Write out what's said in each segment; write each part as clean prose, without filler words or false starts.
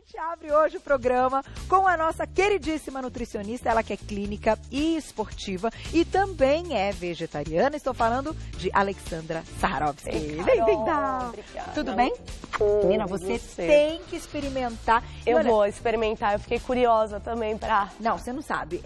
gente abre hoje o programa com a nossa queridíssima nutricionista, ela que é clínica e esportiva e também é vegetariana. Estou falando de Alexandra Saharovsky. Bem-vinda! Tudo bem? Menina, você tem que experimentar. Eu vou experimentar, eu fiquei curiosa também pra... Não, você não sabe.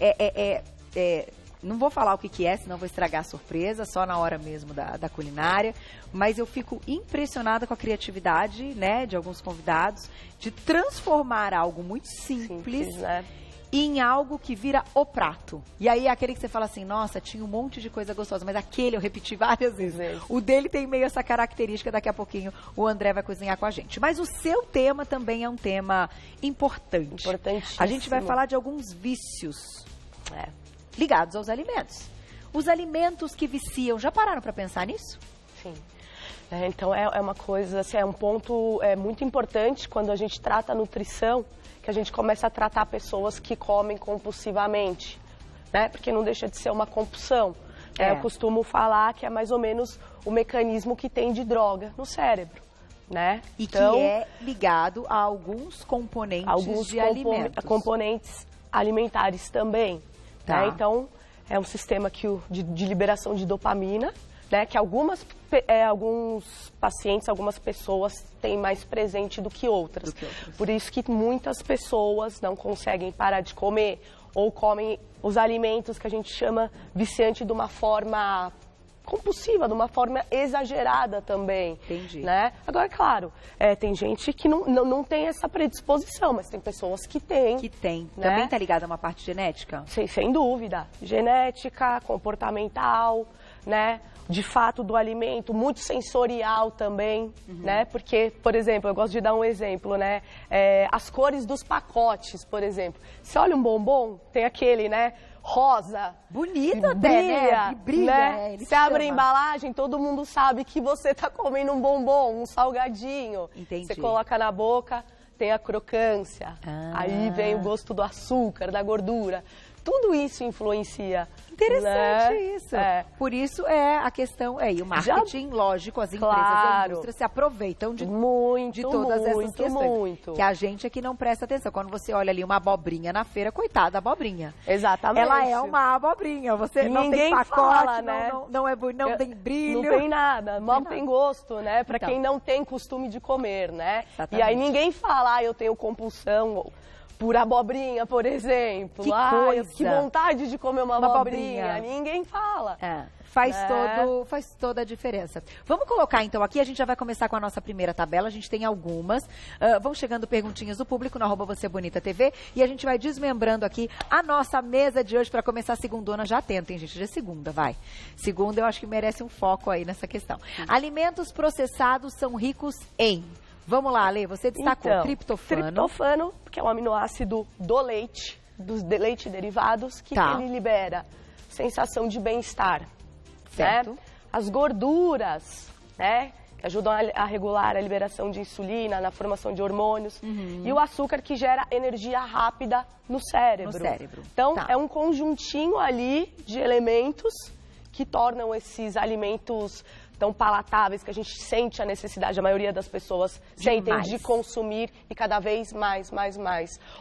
Não vou falar o que é, senão vou estragar a surpresa, só na hora mesmo da culinária. Mas eu fico impressionada com a criatividade, né, de alguns convidados, de transformar algo muito simples, né, em algo que vira o prato. E aí aquele que você fala assim, nossa, tinha um monte de coisa gostosa, mas aquele eu repeti várias vezes. O dele tem meio essa característica, daqui a pouquinho o André vai cozinhar com a gente. Mas o seu tema também é um tema importante. Importantíssimo. A gente vai falar de alguns vícios ligados aos alimentos. Os alimentos que viciam, já pararam para pensar nisso? Sim. Então é uma coisa, assim, é um ponto muito importante quando a gente trata a nutrição, que a gente começa a tratar pessoas que comem compulsivamente, né? Porque não deixa de ser uma compulsão. Eu costumo falar que é mais ou menos o mecanismo que tem de droga no cérebro, né? E então, que é ligado a alguns componentes de alimentos. Componentes alimentares também. Tá. Né? Então, é um sistema de liberação de dopamina, né? Que alguns pacientes, algumas pessoas têm mais presente do que outras. Por isso que muitas pessoas não conseguem parar de comer ou comem os alimentos que a gente chama viciante de uma forma compulsiva, de uma forma exagerada também. Entendi. Né? Agora, claro, tem gente que não tem essa predisposição, mas tem pessoas que têm. Que tem. Né? Também está ligado a uma parte genética? Sem dúvida. Genética, comportamental, né? De fato do alimento, muito sensorial também, né? Porque, por exemplo, eu gosto de dar um exemplo, né? As cores dos pacotes, por exemplo. Você olha um bombom, tem aquele, né? Rosa. Bonito até, né? Brilha, né? Você abre a embalagem, todo mundo sabe que você está comendo um bombom, um salgadinho. Entendi. Você coloca na boca, tem a crocância. Aí vem o gosto do açúcar, da gordura. Tudo isso influencia. Interessante, né? isso. Por isso é a questão, e o marketing, lógico, as empresas e a indústria se aproveitam de todas essas questões. Que a gente aqui não presta atenção. Quando você olha ali uma abobrinha na feira, coitada da abobrinha. Exatamente. Ela é uma abobrinha, você não tem pacote, fala, né? não tem brilho. Não tem nada, mal tem gosto, né? Para quem não tem costume de comer, né? Exatamente. E aí ninguém fala, eu tenho compulsão por abobrinha, por exemplo. Que vontade de comer uma abobrinha. Ninguém fala. Faz toda a diferença. Vamos colocar então aqui, a gente já vai começar com a nossa primeira tabela, a gente tem algumas. Vão chegando perguntinhas do público no @VocêBonitaTV e a gente vai desmembrando aqui a nossa mesa de hoje para começar a segundona. Já tentem, gente, já é segunda, vai. Segunda eu acho que merece um foco aí nessa questão. Alimentos processados são ricos em... Vamos lá, Ale, você destacou triptofano. Triptofano, que é um aminoácido do leite, dos leite derivados, que ele libera sensação de bem-estar. Certo. Né? As gorduras, né, que ajudam a regular a liberação de insulina, na formação de hormônios. E o açúcar, que gera energia rápida no cérebro. Então, é um conjuntinho ali de elementos que tornam esses alimentos tão palatáveis, que a gente sente a necessidade, a maioria das pessoas sentem de consumir e cada vez mais.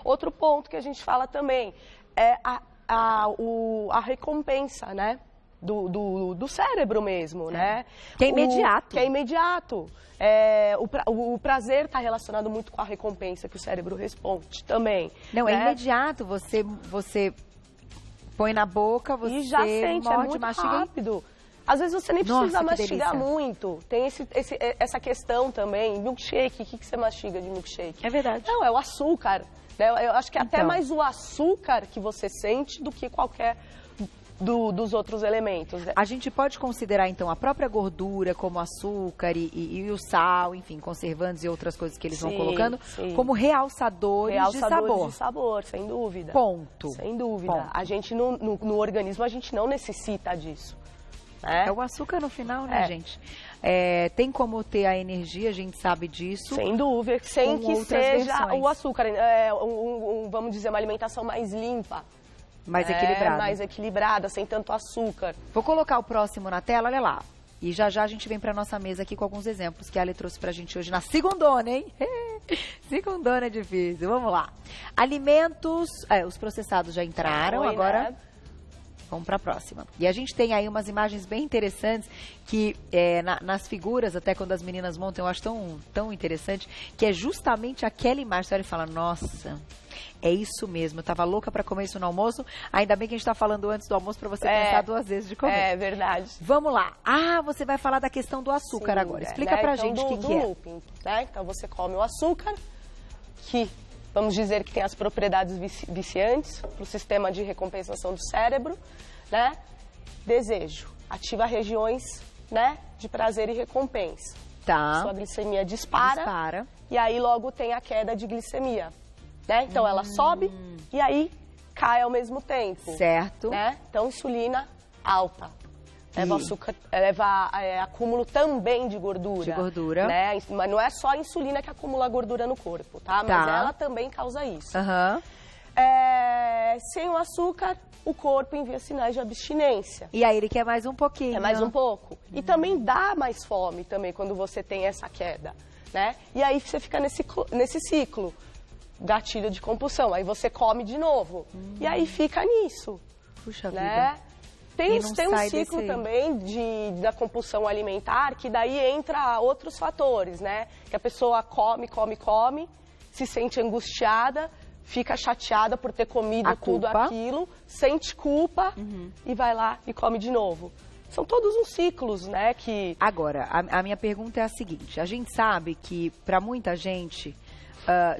Outro ponto que a gente fala também é a recompensa, né? Do cérebro mesmo, né? Que é imediato. Que é imediato. O prazer está relacionado muito com a recompensa que o cérebro responde também. Não, é imediato. Você põe na boca, você e já sente, morde, muito rápido. Às vezes você nem precisa mastigar muito. Tem essa questão também. Milkshake, o que você mastiga de milkshake? É verdade. Não, é o açúcar. Né? Eu acho que até mais o açúcar que você sente do que qualquer dos outros elementos. A gente pode considerar, então, a própria gordura como açúcar e o sal, enfim, conservantes e outras coisas que eles vão colocando, como realçadores de sabor. Realçadores de sabor, sem dúvida. Ponto. Sem dúvida. Ponto. A gente, no organismo, a gente não necessita disso. É o açúcar no final, né, gente? Tem como ter a energia, a gente sabe disso. Sem dúvida, sem que seja versões. O açúcar. Vamos dizer, uma alimentação mais limpa. Mais equilibrada. Mais equilibrada, sem tanto açúcar. Vou colocar o próximo na tela, olha lá. E já já a gente vem para nossa mesa aqui com alguns exemplos que a Ale trouxe pra gente hoje na segundona, hein? Segundona é difícil, vamos lá. Alimentos, os processados já entraram, agora... Né? Vamos para a próxima. E a gente tem aí umas imagens bem interessantes que nas figuras, até quando as meninas montam, eu acho tão interessante, que é justamente aquela imagem. Você olha e fala, nossa, é isso mesmo. Eu tava louca para comer isso no almoço. Ainda bem que a gente tá falando antes do almoço para você pensar 2 vezes de comer. É verdade. Vamos lá. Você vai falar da questão do açúcar agora. Explica pra gente o que é. Looping, né? Então você come o açúcar, que vamos dizer que tem as propriedades viciantes para o sistema de recompensação do cérebro, né? Desejo, ativa regiões, né, de prazer e recompensa. Tá. Sua glicemia dispara. E aí logo tem a queda de glicemia, né? Então ela sobe e aí cai ao mesmo tempo. Certo. Né? Então insulina alta. Leva açúcar, leva acúmulo também de gordura. De gordura. Né? Mas não é só a insulina que acumula gordura no corpo, tá? Mas ela também causa isso. Sem o açúcar, o corpo envia sinais de abstinência. E aí ele quer mais um pouquinho. É mais um pouco. E também dá mais fome também quando você tem essa queda, né? E aí você fica nesse ciclo. Gatilho de compulsão. Aí você come de novo. E aí fica nisso. Puxa né? vida. Tem um ciclo também da compulsão alimentar, que daí entra outros fatores, né? Que a pessoa come, se sente angustiada, fica chateada por ter comido tudo aquilo, sente culpa e vai lá e come de novo. São todos uns ciclos, né? Que... Agora, a minha pergunta é a seguinte. A gente sabe que, para muita gente...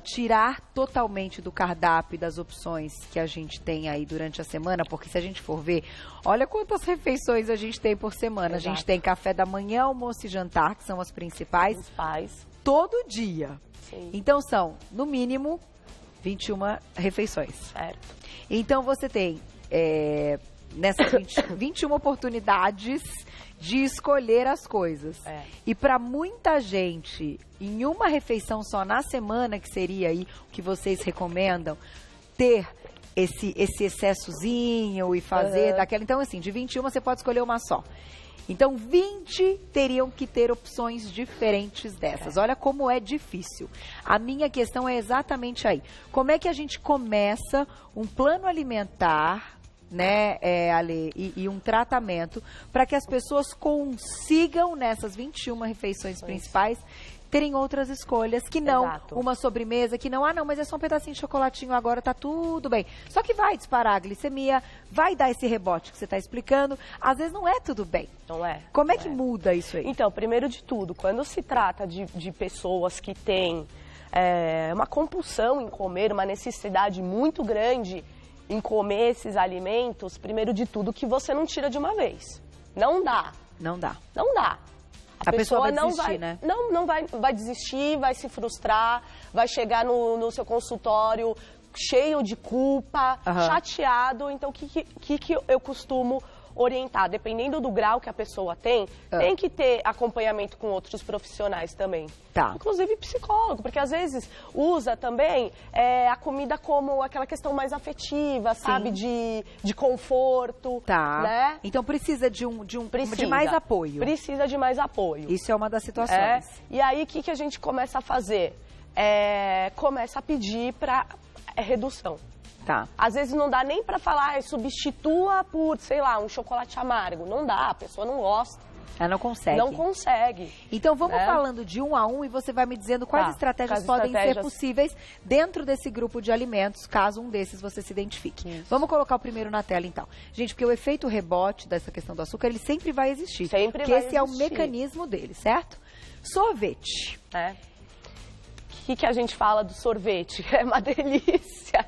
tirar totalmente do cardápio das opções que a gente tem aí durante a semana, porque se a gente for ver, olha quantas refeições a gente tem por semana. Exato. A gente tem café da manhã, almoço e jantar, que são as principais, todo dia. Sim. Então são, no mínimo, 21 refeições. Certo. Então você tem nessas 21 oportunidades de escolher as coisas. E para muita gente, em uma refeição só na semana, que seria aí o que vocês recomendam, ter esse excessozinho e fazer daquela... Então, assim, de 21 você pode escolher uma só. Então, 20 teriam que ter opções diferentes dessas. Olha como é difícil. A minha questão é exatamente aí. Como é que a gente começa um plano alimentar... né, Ale, e um tratamento para que as pessoas consigam, nessas 21 refeições principais, terem outras escolhas, que não uma sobremesa, que não, não, mas é só um pedacinho de chocolatinho agora, tá tudo bem. Só que vai disparar a glicemia, vai dar esse rebote que você está explicando, às vezes não é tudo bem. Não é. Como é que muda isso aí? Então, primeiro de tudo, quando se trata de pessoas que têm uma compulsão em comer, uma necessidade muito grande em comer esses alimentos, primeiro de tudo, que você não tira de uma vez. Não dá. Não dá. Não dá. A pessoa vai não desistir, né? Não vai desistir, vai se frustrar, vai chegar no seu consultório cheio de culpa, chateado. Então, o que eu costumo orientar? Dependendo do grau que a pessoa tem que ter acompanhamento com outros profissionais também. Inclusive psicólogo, porque às vezes usa também a comida como aquela questão mais afetiva, sabe? De conforto. Né? Então precisa de mais apoio. Precisa de mais apoio. Isso é uma das situações. E aí, o que a gente começa a fazer? Começa a pedir para redução. Às vezes não dá nem para falar, substitua por, sei lá, um chocolate amargo. Não dá, a pessoa não gosta. Ela não consegue. Não consegue. Então vamos falando de um a um e você vai me dizendo quais estratégias podem ser possíveis dentro desse grupo de alimentos, caso um desses você se identifique. Isso. Vamos colocar o primeiro na tela então. Gente, porque o efeito rebote dessa questão do açúcar, ele sempre vai existir. Sempre vai existir. Porque esse é o mecanismo dele, certo? Sorvete. O que a gente fala do sorvete? É uma delícia.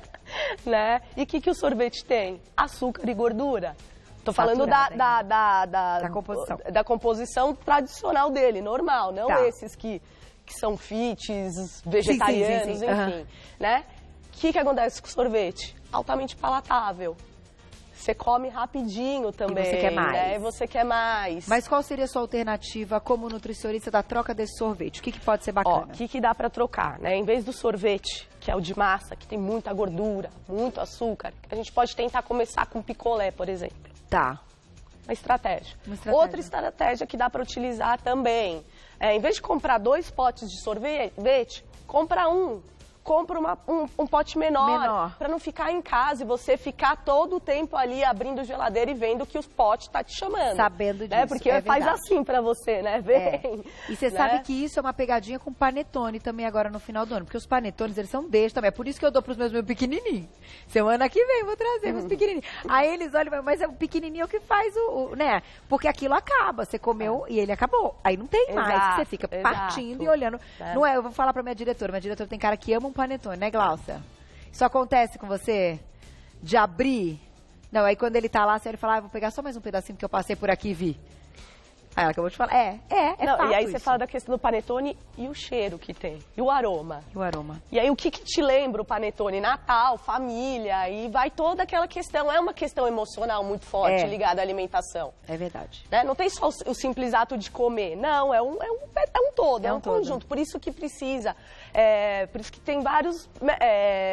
Né? E o que o sorvete tem? Açúcar e gordura. Tô falando da composição tradicional dele, normal, não esses que são fits, vegetarianos, enfim. Né? O que acontece com o sorvete? Altamente palatável. Você come rapidinho também. E você quer mais. Né? Você quer mais. Mas qual seria a sua alternativa como nutricionista da troca desse sorvete? O que pode ser bacana? O que dá para trocar? Né? Em vez do sorvete, que é o de massa, que tem muita gordura, muito açúcar, a gente pode tentar começar com picolé, por exemplo. Uma estratégia. Outra estratégia que dá para utilizar também, em vez de comprar 2 potes de sorvete, compra um. Compra um pote menor. Para não ficar em casa e você ficar todo o tempo ali abrindo geladeira e vendo que o pote tá te chamando. Sabendo disso, Porque faz assim para você, né? Vem. E você sabe que isso é uma pegadinha com panetone também agora no final do ano, porque os panetones, eles são destes também. É por isso que eu dou pros meus pequenininhos. Semana que vem eu vou trazer meus pequenininhos. Aí eles olham, mas é o pequenininho que faz né? Porque aquilo acaba, você comeu e ele acabou. Aí não tem mais, você fica partindo e olhando. Não é, eu vou falar pra minha diretora tem cara que ama um panetone, né, Glaucia? Isso acontece com você? De abrir? Não, aí quando ele tá lá, ele fala, vou pegar só mais um pedacinho porque eu passei por aqui e vi. Aí ela acabou de falar, não, e aí você fala da questão do panetone e o cheiro que tem, e o aroma. E o aroma. E aí o que te lembra o panetone? Natal, família, e vai toda aquela questão, é uma questão emocional muito forte ligada à alimentação. É verdade. Né? Não tem só o simples ato de comer, não, é um todo, é um conjunto, por isso que precisa, por isso que tem vários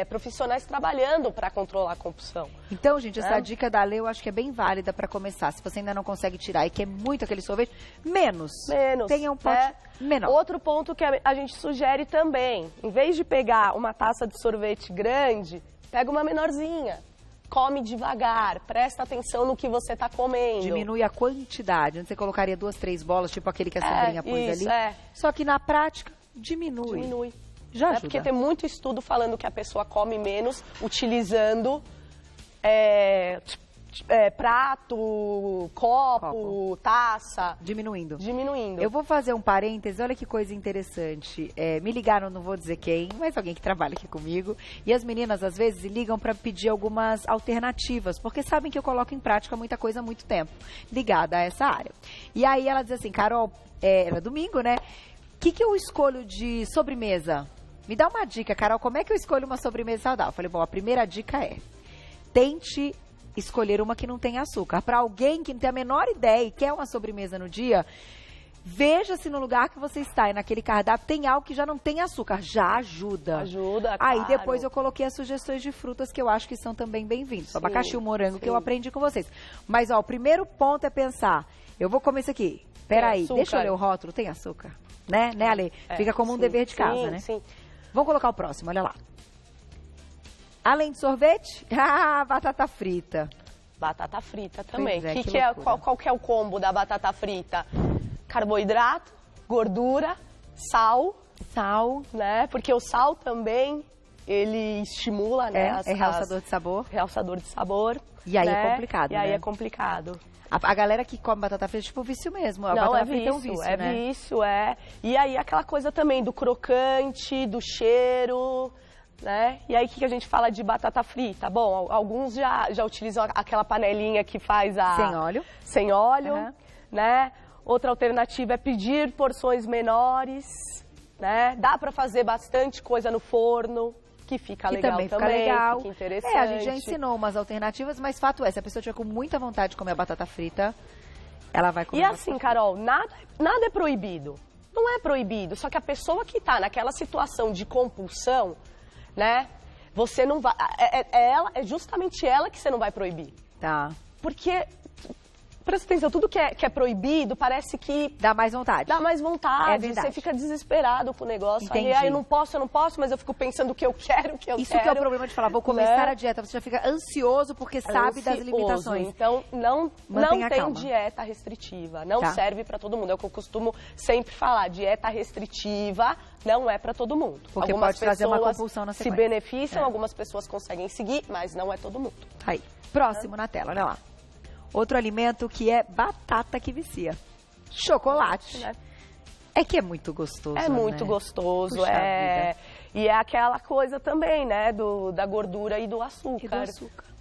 profissionais trabalhando para controlar a compulsão. Então, gente, essa dica da Lê eu acho que é bem válida para começar. Se você ainda não consegue tirar e quer muito aquele sorvete, menos. Tenha um pote menor. Outro ponto que a gente sugere também, em vez de pegar uma taça de sorvete grande, pega uma menorzinha. Come devagar, presta atenção no que você está comendo. Diminui a quantidade. Você colocaria 2, 3 bolas, tipo aquele que a sobrinha pôs ali. Só que na prática, diminui. Já ajuda. Porque tem muito estudo falando que a pessoa come menos utilizando prato, copo, taça. Diminuindo. Diminuindo. Eu vou fazer um parêntese, olha que coisa interessante. Me ligaram, não vou dizer quem, mas alguém que trabalha aqui comigo. E as meninas, às vezes, ligam para pedir algumas alternativas, porque sabem que eu coloco em prática muita coisa há muito tempo, ligada a essa área. E aí ela diz assim, Carol, era domingo, né? O que eu escolho de sobremesa? Me dá uma dica, Carol, como é que eu escolho uma sobremesa saudável? Eu falei, bom, a primeira dica tente escolher uma que não tem açúcar. Para alguém que não tem a menor ideia e quer uma sobremesa no dia, veja se no lugar que você está e naquele cardápio tem algo que já não tem açúcar. Já ajuda. Ajuda, Aí claro. depois eu coloquei as sugestões de frutas que eu acho que são também bem-vindos. O abacaxi e o morango que eu aprendi com vocês. Mas, o primeiro ponto é pensar, eu vou comer isso aqui. Peraí, deixa eu ler o rótulo, tem açúcar? Né, Ale? Fica como um dever de casa, né? Sim. Vamos colocar o próximo, olha lá. Além de sorvete, batata frita. Batata frita também. Qual que é o combo da batata frita? Carboidrato, gordura, sal. Sal. Né? Porque o sal também, ele estimula, né? Realçador de sabor. Realçador de sabor. E aí é complicado, E aí é complicado. A galera que come batata frita é tipo vício mesmo. A Não, batata frita é um vício, né? Vício, E aí aquela coisa também do crocante, do cheiro... Né? E aí, o que a gente fala de batata frita? Bom, alguns já utilizam aquela panelinha que faz sem óleo. Sem óleo, né? Outra alternativa é pedir porções menores, né? Dá para fazer bastante coisa no forno, que fica legal também. Fica legal. Fica interessante. A gente já ensinou umas alternativas, mas fato é, se a pessoa tiver com muita vontade de comer a batata frita, ela vai comer. E assim, Carol, nada é proibido. Não é proibido, só que a pessoa que está naquela situação de compulsão, né? Você não vai... É justamente ela que você não vai proibir. Tá. Porque, presta atenção, tudo que é proibido parece que... Dá mais vontade. Dá mais vontade. É verdade. Você fica desesperado com o negócio. Entendi. Aí eu não posso, mas eu fico pensando o que eu quero, Isso que é o problema de falar, vou começar a dieta. Você já fica ansioso porque sabe das limitações. Então, não tem dieta restritiva. Não serve para todo mundo. É o que eu costumo sempre falar. Dieta restritiva não é para todo mundo. Porque pode trazer uma compulsão na sequência. Se beneficiam, algumas pessoas conseguem seguir, mas não é todo mundo. Aí, próximo na tela, olha lá. Outro alimento que é batata que vicia. Chocolate. É que é muito gostoso, É muito gostoso, Puxa vida. E é aquela coisa também, né, da gordura e do açúcar.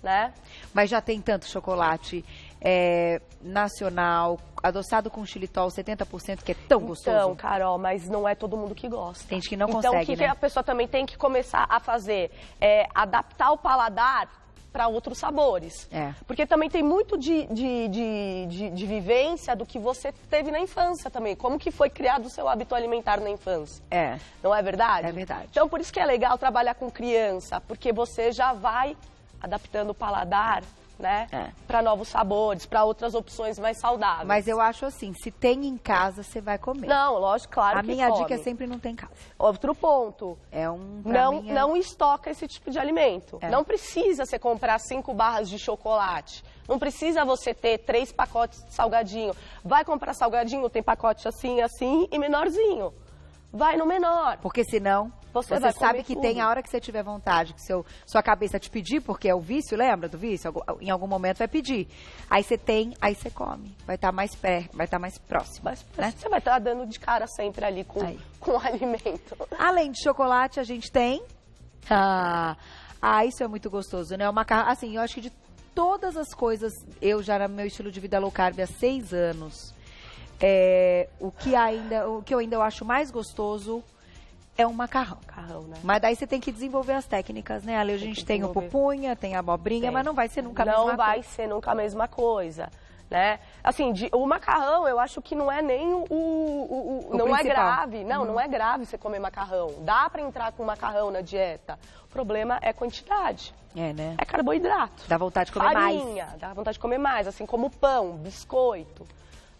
Né? Mas já tem tanto chocolate nacional, adoçado com xilitol 70%, que é tão gostoso. Então, Carol, mas não é todo mundo que gosta. Tem gente que não consegue, Então, o que a pessoa também tem que começar a fazer? É adaptar o paladar para outros sabores. Porque também tem muito de vivência do que você teve na infância também. Como que foi criado o seu hábito alimentar na infância. Não é verdade? É verdade. Então, por isso que é legal trabalhar com criança, porque você já vai adaptando o paladar né? Para novos sabores, para outras opções mais saudáveis. Mas eu acho assim, se tem em casa, você vai comer. Não, lógico, claro que A minha dica é sempre não tem em casa. Outro ponto. Não estoca esse tipo de alimento. Não precisa você comprar 5 barras de chocolate. Não precisa você ter 3 pacotes de salgadinho. Vai comprar salgadinho, tem pacote assim, assim e menorzinho. Vai no menor. Porque senão... Você sabe que tem a hora que você tiver vontade, que sua cabeça te pedir, porque é o vício, lembra do vício? Em algum momento vai pedir. Aí você tem, aí você come. Vai estar mais perto, vai estar mais próximo. Né? Você vai estar dando de cara sempre ali com o alimento. Além de chocolate, a gente tem... isso é muito gostoso, né? O macarrão, assim, eu acho que de todas as coisas, eu já no meu estilo de vida low carb há 6 anos, o que eu ainda acho mais gostoso é um macarrão. Né? Mas daí você tem que desenvolver as técnicas, né? Ali a gente tem o pupunha, tem a abobrinha, mas não vai ser nunca a mesma coisa. Não vai ser nunca a mesma coisa, né? Assim, o macarrão, eu acho que não é nem não principal. É grave. Não é grave você comer macarrão. Dá pra entrar com macarrão na dieta. O problema é quantidade. Né? É carboidrato. Dá vontade de comer mais. Farinha, dá vontade de comer mais. Assim como pão, biscoito,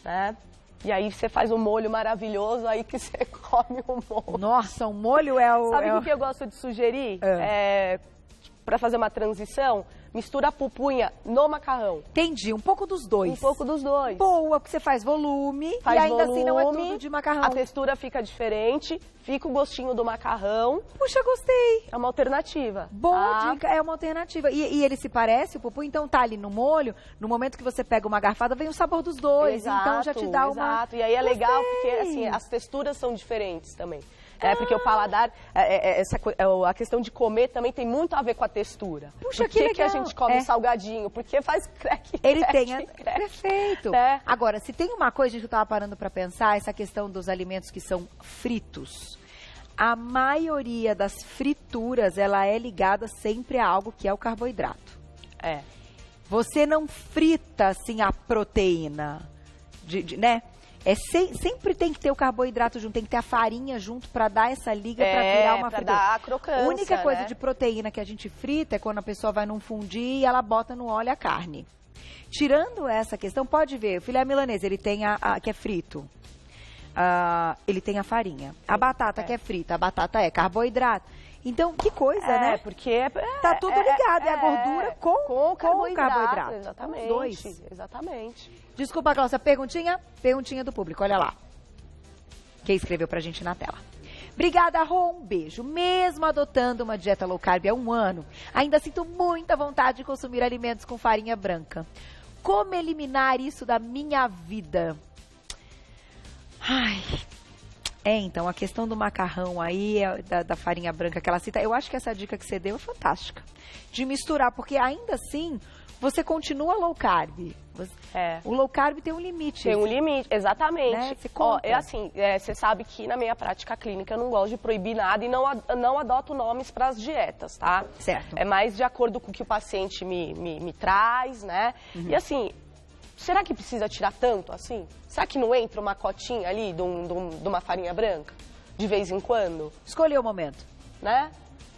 né? E aí você faz um molho maravilhoso, aí que você come o molho. Nossa, o molho é o... Sabe o que eu gosto de sugerir? Para fazer uma transição, mistura a pupunha no macarrão. Entendi, um pouco dos dois. Um pouco dos dois. Boa, porque você faz volume e ainda assim não é tudo de macarrão. A textura fica diferente, fica o gostinho do macarrão. Puxa, gostei. É uma alternativa. Boa dica, é uma alternativa. E ele se parece, o pupu, então tá ali no molho, no momento que você pega uma garfada, vem o sabor dos dois. Exato, então já te dá uma... Exato, e aí é legal porque assim, as texturas são diferentes também. Porque o paladar, a questão de comer também tem muito a ver com a textura. Puxa, que legal. Que a gente come salgadinho? Porque faz crack. Ele tem, perfeito. Agora, se tem uma coisa que eu estava parando para pensar, essa questão dos alimentos que são fritos. A maioria das frituras, ela é ligada sempre a algo que é o carboidrato. Você não frita, assim, a proteína, né? Sempre tem que ter o carboidrato junto, tem que ter a farinha junto para dar essa liga para virar uma fritura. Dar a crocância, a única coisa de proteína que a gente frita é quando a pessoa vai num fundi e ela bota no óleo a carne. Tirando essa questão, pode ver, o filé milanês, ele tem que é frito. Ele tem a farinha. A batata que é frita, a batata é carboidrato. Então, que coisa, né? Porque tá tudo ligado, é a gordura com o carboidrato. Exatamente. Os dois. Exatamente. Desculpa, Cláudia, perguntinha do público, olha lá. Quem escreveu pra gente na tela. Obrigada, Rô, um beijo. Mesmo adotando uma dieta low carb há 1 ano, ainda sinto muita vontade de consumir alimentos com farinha branca. Como eliminar isso da minha vida? Então, a questão do macarrão aí, da farinha branca que ela cita, eu acho que essa dica que você deu é fantástica. De misturar, porque ainda assim, você continua low carb. O low carb tem um limite. Tem um limite, exatamente. Né? Você sabe que na minha prática clínica eu não gosto de proibir nada e não adoto nomes para as dietas, tá? Certo. É mais de acordo com o que o paciente me traz, né? E assim, será que precisa tirar tanto assim? Será que não entra uma cotinha ali de uma farinha branca, de vez em quando? Escolher o momento. Né?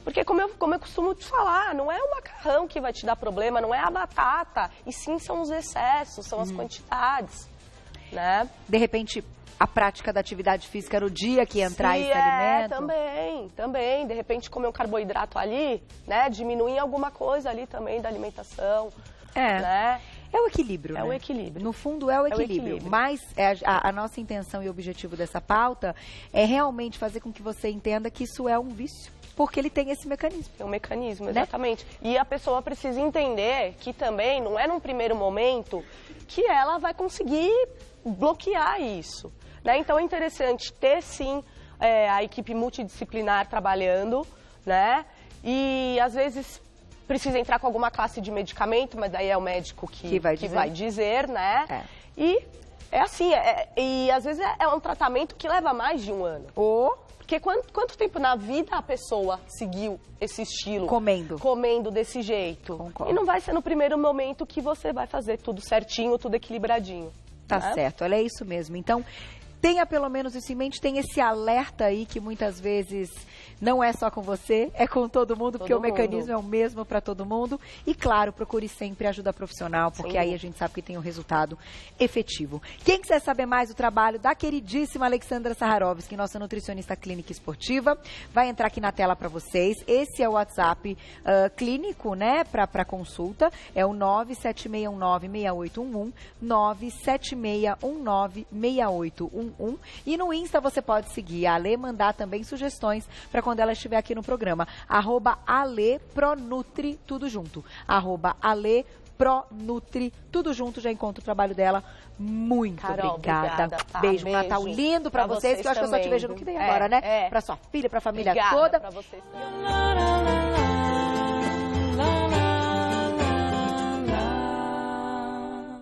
Porque como eu costumo te falar, não é o macarrão que vai te dar problema, não é a batata, e sim são os excessos, são as quantidades, né? De repente, a prática da atividade física no dia que entrar esse alimento. Também. De repente, comer um carboidrato ali, né? Diminuir alguma coisa ali também da alimentação, né? É o equilíbrio, né? É o equilíbrio. No fundo, é o equilíbrio. Mas a nossa intenção e objetivo dessa pauta é realmente fazer com que você entenda que isso é um vício. Porque ele tem esse mecanismo. É um mecanismo, exatamente. Né? E a pessoa precisa entender que também não é num primeiro momento que ela vai conseguir bloquear isso. Né? Então é interessante ter sim a equipe multidisciplinar trabalhando, né? E às vezes precisa entrar com alguma classe de medicamento, mas daí é o médico que vai dizer, né? E é assim, e às vezes é um tratamento que leva mais de 1 ano. Porque quanto tempo na vida a pessoa seguiu esse estilo? Comendo desse jeito. Concordo. E não vai ser no primeiro momento que você vai fazer tudo certinho, tudo equilibradinho. Tá certo, olha, é isso mesmo. Então, tenha pelo menos isso em mente, tem esse alerta aí que muitas vezes não é só com você, é com todo mundo, porque o mecanismo é o mesmo para todo mundo. E claro, procure sempre ajuda profissional, porque aí a gente sabe que tem um resultado efetivo. Quem quiser saber mais do trabalho da queridíssima Alexandra Saharovski, nossa nutricionista clínica esportiva, vai entrar aqui na tela para vocês. Esse é o WhatsApp clínico, né, para consulta, é o 976196811, 976196811. E no Insta você pode seguir a Ale, mandar também sugestões para quando ela estiver aqui no programa. @AlePronutri, tudo junto. @AlePronutri, tudo junto, já encontra o trabalho dela. Muito obrigada. Beijo, um Natal lindo pra vocês, que eu acho que eu só te vejo no que vem agora, né? Pra sua filha, pra família toda. Pra vocês também.